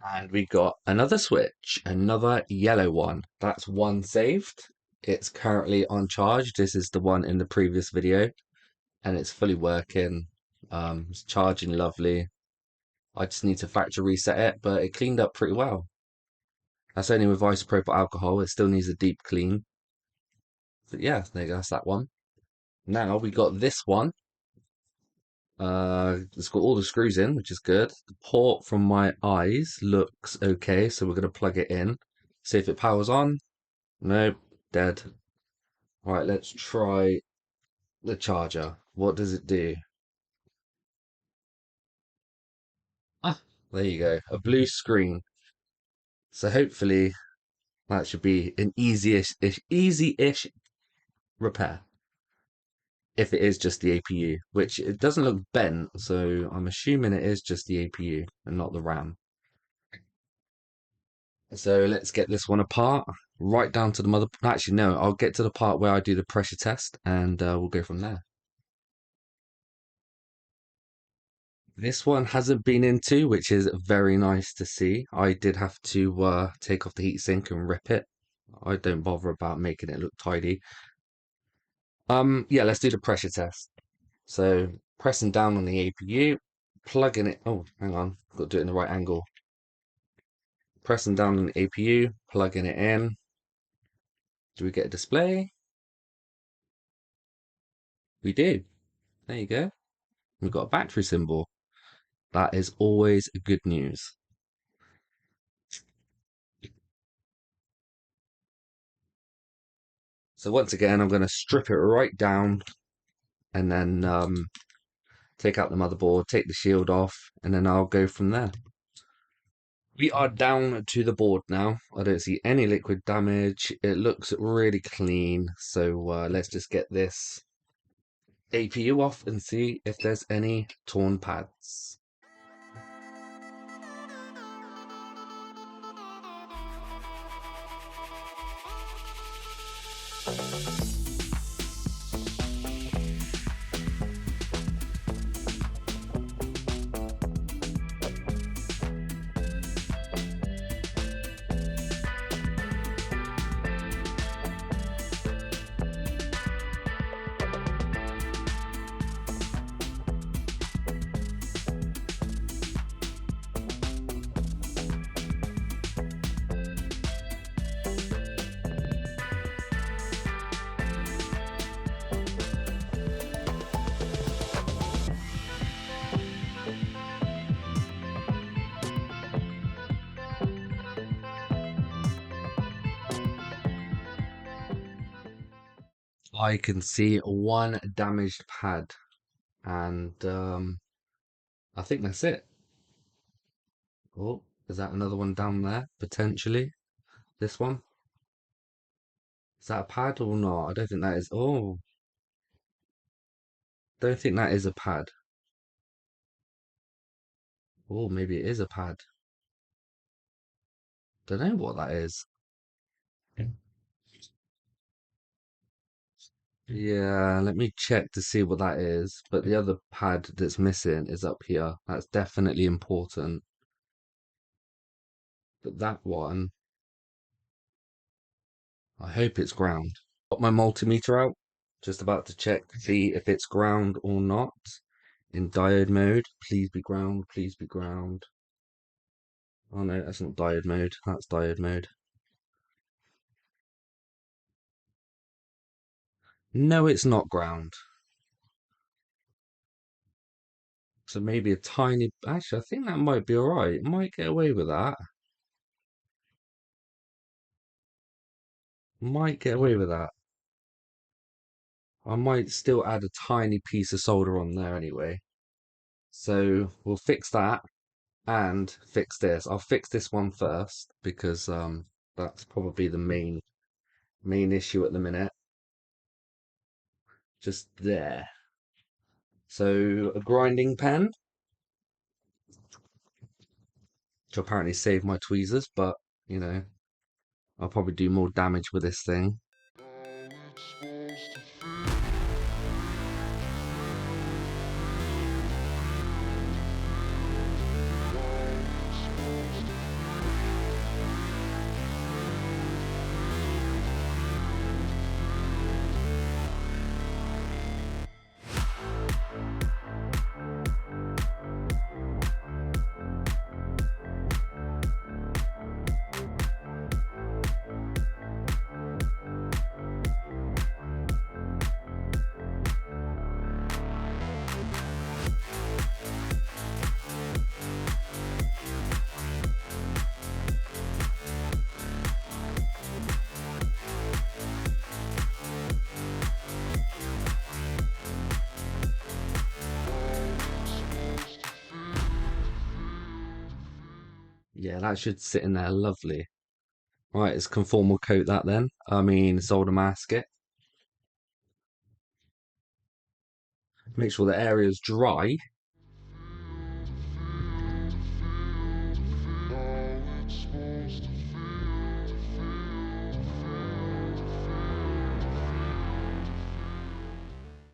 And we got another switch, another yellow one. That's one saved. It's currently on charge. This is the one in the previous video, and it's fully working. It's charging lovely. I just need to factory reset it, but it cleaned up pretty well. That's only with isopropyl alcohol. It still needs a deep clean. But yeah, there you go. That's that one. Now we got this one. It's got all the screws in, which is good. The port from my eyes looks okay, so we're going to plug it in. See if it powers on. Nope, dead. All right, let's try the charger. What does it do? Ah, there you go, a blue screen. So hopefully that should be an easy-ish repair. If it is just the APU, which it doesn't look bent, so I'm assuming it is just the APU and not the RAM. So let's get this one apart, right down to the mother. Actually, no, I'll get to the part where I do the pressure test, and we'll go from there. This one hasn't been into, which is very nice to see. I did have to take off the heatsink and rip it. I don't bother about making it look tidy. Yeah, let's do the pressure test. So pressing down on the APU, plugging it. Oh, hang on, got to do it in the right angle. Pressing down on the APU, plugging it in. Do we get a display? We do. There you go. We've got a battery symbol. That is always good news. So once again, I'm going to strip it right down and then take out the motherboard, take the shield off, and then I'll go from there. We are down to the board now. I don't see any liquid damage. It looks really clean. So let's just get this APU off and see if there's any torn pads. I can see one damaged pad, and I think that's it. Oh, is that another one down there? Potentially. This one? Is that a pad or not? I don't think that is. Oh, don't think that is a pad. Oh, maybe it is a pad. Don't know what that is. Yeah, let me check to see what that is. But the other pad that's missing is up here. That's definitely important. But that one, I hope it's ground. Got my multimeter out. Just about to check to see if it's ground or not. In diode mode. Please be ground. Please be ground. Oh no, that's not diode mode. That's diode mode. No, it's not ground. So maybe a tiny. Actually, I think that might be alright. Might get away with that. Might get away with that. I might still add a tiny piece of solder on there anyway. So we'll fix that and fix this. I'll fix this one first because that's probably the main issue at the minute. Just there. So a grinding pen, which apparently saved my tweezers, but you know, I'll probably do more damage with this thing. Yeah, that should sit in there lovely. Right, let's conformal coat that then. I mean, solder mask it. Make sure the area is dry.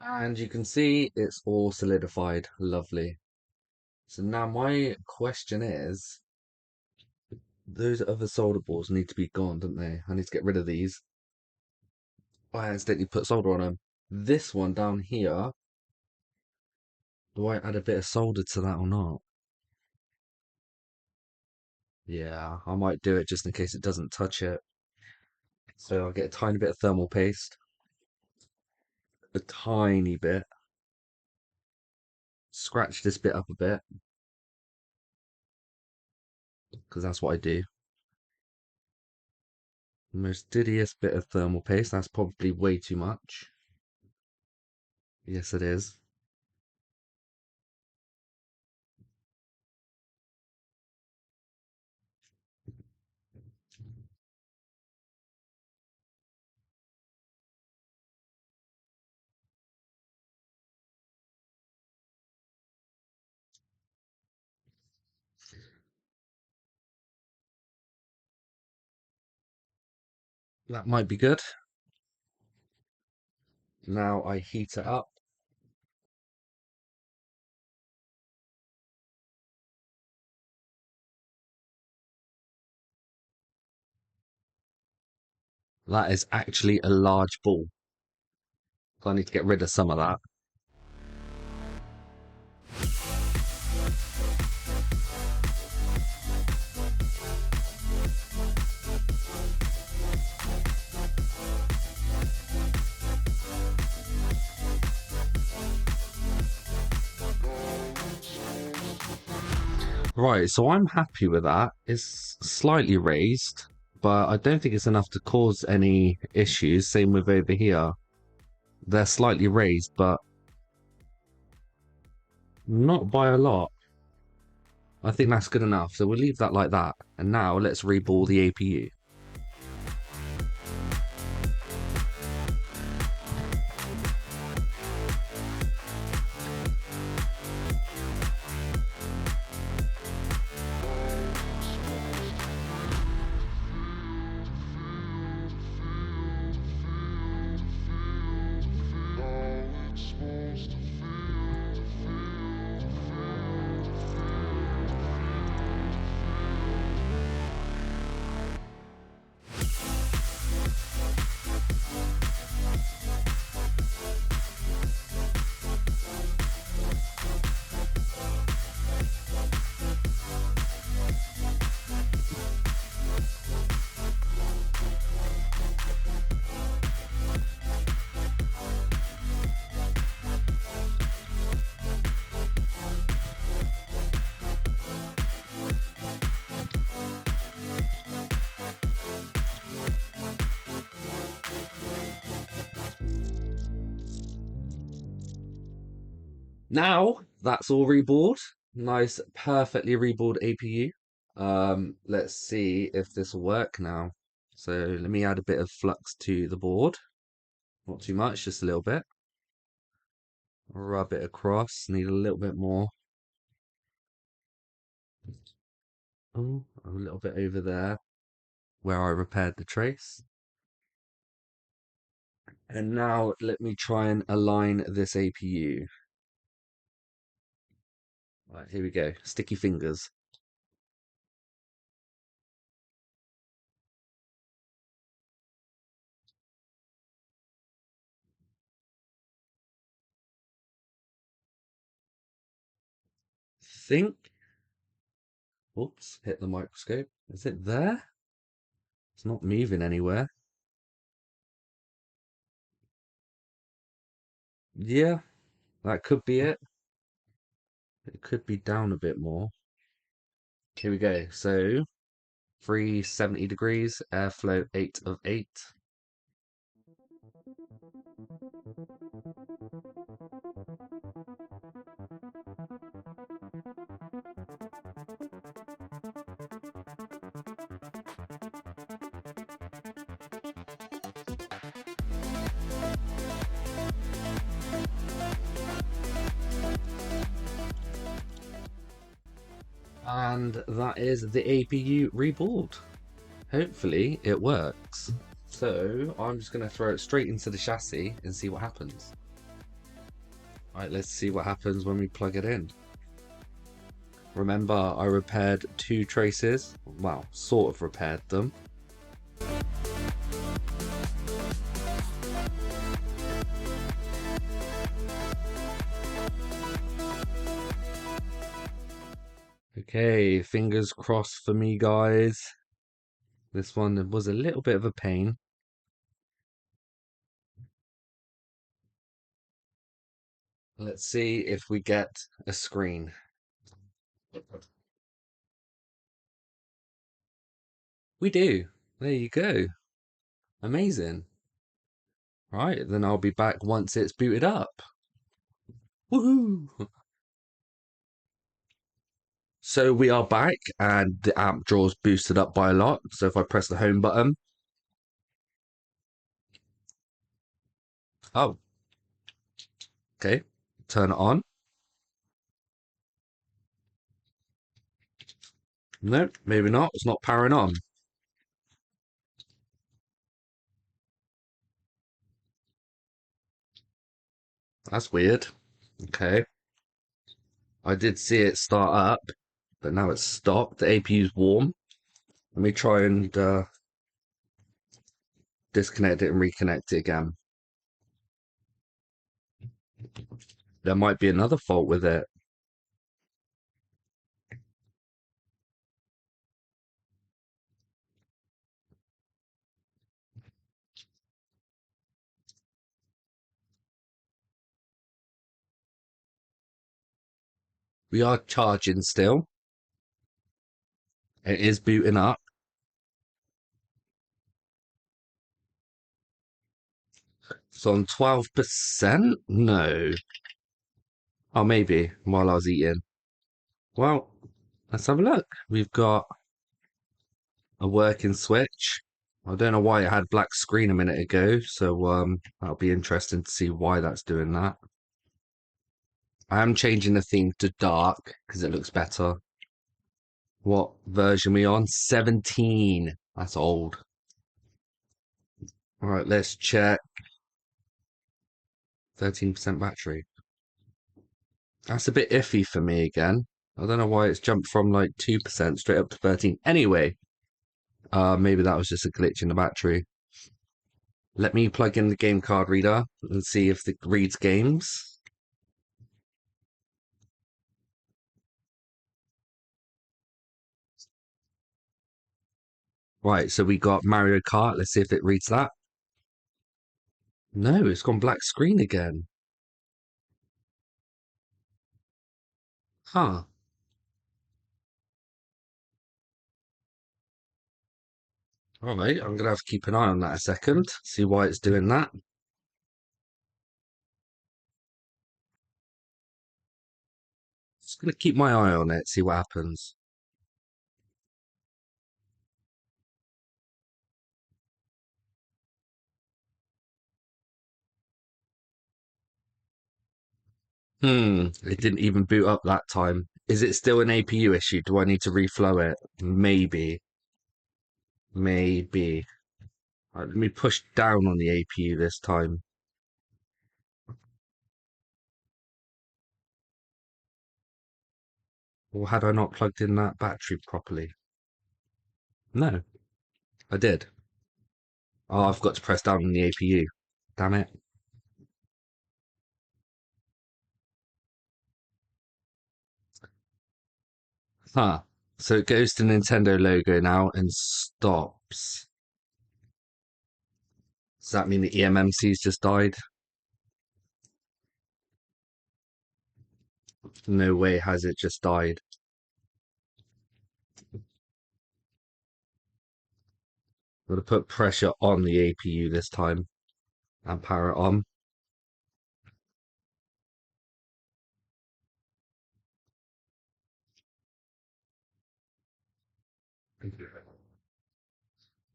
And you can see it's all solidified. Lovely. So now my question is, those other solder balls need to be gone, don't they? I need to get rid of these. I accidentally put solder on them. This one down here, do I add a bit of solder to that or not? Yeah, I might do it just in case it doesn't touch it. So I'll get a tiny bit of thermal paste, a tiny bit, scratch this bit up a bit, because that's what I do. The most diddiest bit of thermal paste, that's probably way too much. Yes, it is. That might be good. Now I heat it up. That is actually a large ball. So I need to get rid of some of that. Right, so I'm happy with that. It's slightly raised, but I don't think it's enough to cause any issues. Same with over here. They're slightly raised, but not by a lot. I think that's good enough. So we'll leave that like that. And now let's reball the APU. Now that's all reballed. Nice, perfectly reballed APU. Let's see if this will work now. So let me add a bit of flux to the board. Not too much, just a little bit. Rub it across. Need a little bit more. Oh, a little bit over there where I repaired the trace. And now let me try and align this APU. Right, here we go. Sticky fingers. Think. Oops, hit the microscope. Is it there? It's not moving anywhere. Yeah, that could be it. It could be down a bit more. Here we go. So 370 degrees, airflow 8 of 8. And that is the APU rebuild. Hopefully it works. So I'm just going to throw it straight into the chassis and see what happens. Alright, let's see what happens when we plug it in. Remember, I repaired 2 traces. Well, sort of repaired them. Okay, fingers crossed for me, guys. This one was a little bit of a pain. Let's see if we get a screen. We do. There you go. Amazing. Right, then I'll be back once it's booted up. Woohoo! So we are back and the amp draw's boosted up by a lot. So if I press the home button. Oh, okay. Turn it on. Nope, maybe not. It's not powering on. That's weird. Okay. I did see it start up, but now it's stopped. The APU's warm. Let me try and disconnect it and reconnect it again. There might be another fault with it. We are charging still. It is booting up. It's on 12%? No. Oh, maybe while I was eating. Well, let's have a look. We've got a working switch. I don't know why it had black screen a minute ago, so that'll be interesting to see why that's doing that. I am changing the theme to dark because it looks better. What version are we on? 17. That's old. All right, let's check. 13% battery. That's a bit iffy for me again. I don't know why it's jumped from like 2% straight up to 13. Anyway, maybe that was just a glitch in the battery. Let me plug in the game card reader and see if it reads games. Right, so we got Mario Kart. Let's see if it reads that. No, it's gone black screen again. Huh. All right, I'm gonna have to keep an eye on that a second, see why it's doing that. Just gonna keep my eye on it, see what happens. It didn't even boot up that time. Is it still an APU issue? Do I need to reflow it? Maybe. Maybe. Right, let me push down on the APU this time. Or had I not plugged in that battery properly? No, I did. Oh, I've got to press down on the APU. Damn it. Huh. So it goes to Nintendo logo now and stops. Does that mean the EMMC's just died? No way has it just died. I'm going to put pressure on the APU this time and power it on.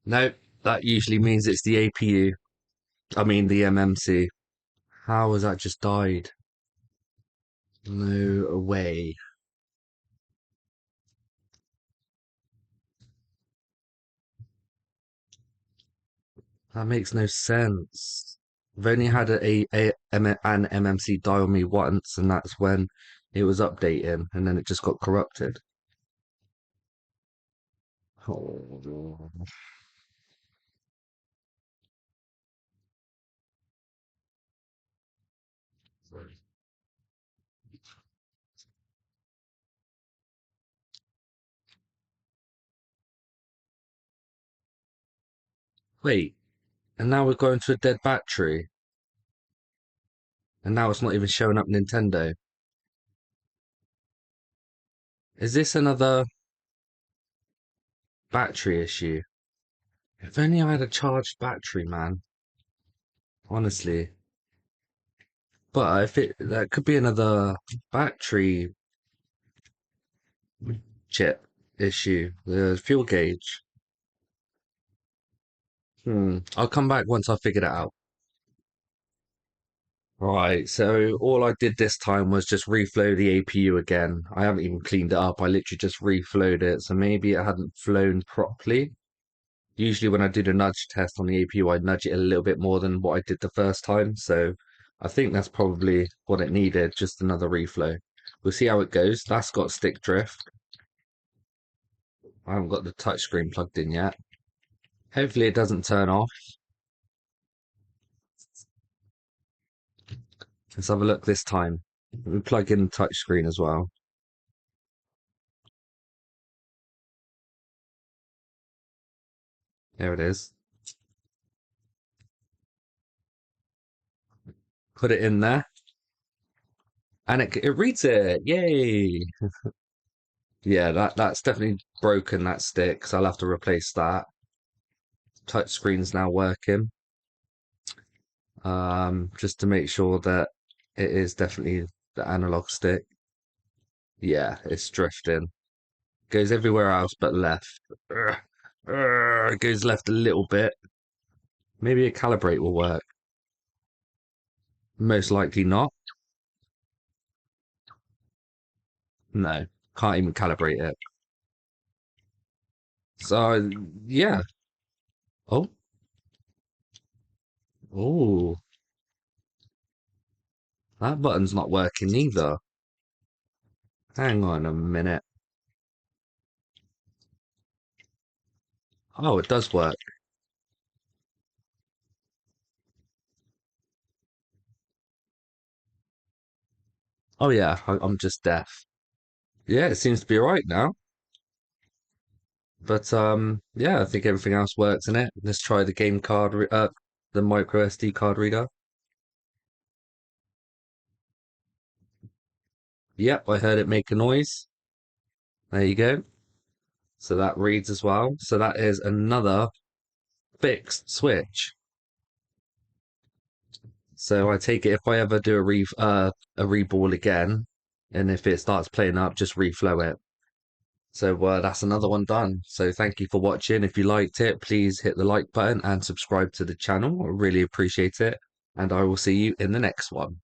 No, that usually means it's the APU. I mean the MMC. How has that just died? No way. That makes no sense. I've only had an MMC die on me once, and that's when it was updating, and then it just got corrupted. Oh. Wait, and now we're going to a dead battery, and now it's not even showing up Nintendo. Is this another battery issue? If only I had a charged battery, man. Honestly. But if it that could be another battery chip issue, the fuel gauge. I'll come back once I figured it out. Right, so all I did this time was just reflow the APU again. I haven't even cleaned it up. I literally just reflowed it, so maybe it hadn't flown properly. Usually when I do the nudge test on the APU, I nudge it a little bit more than what I did the first time. So I think that's probably what it needed, just another reflow. We'll see how it goes. That's got stick drift. I haven't got the touchscreen plugged in yet. Hopefully it doesn't turn off. Let's have a look this time. We plug in the touchscreen as well. There it is. Put it in there. And it reads it. Yay! Yeah, that's definitely broken, that stick, so I'll have to replace that. Touchscreen's now working. Just to make sure that it is definitely the analog stick. Yeah, it's drifting. Goes everywhere else but left. It goes left a little bit. Maybe a calibrate will work. Most likely not. No, can't even calibrate it. So yeah. Oh, oh, that button's not working either. Hang on a minute. Oh, it does work. Oh yeah, I'm just deaf. Yeah, it seems to be all right now. But yeah, I think everything else works in it. Let's try the game card, the micro SD card reader. Yep, I heard it make a noise. There you go. So that reads as well. So that is another fixed switch. So I take it if I ever do a reball again, and if it starts playing up, just reflow it. So that's another one done. So thank you for watching. If you liked it, please hit the like button and subscribe to the channel. I really appreciate it. And I will see you in the next one.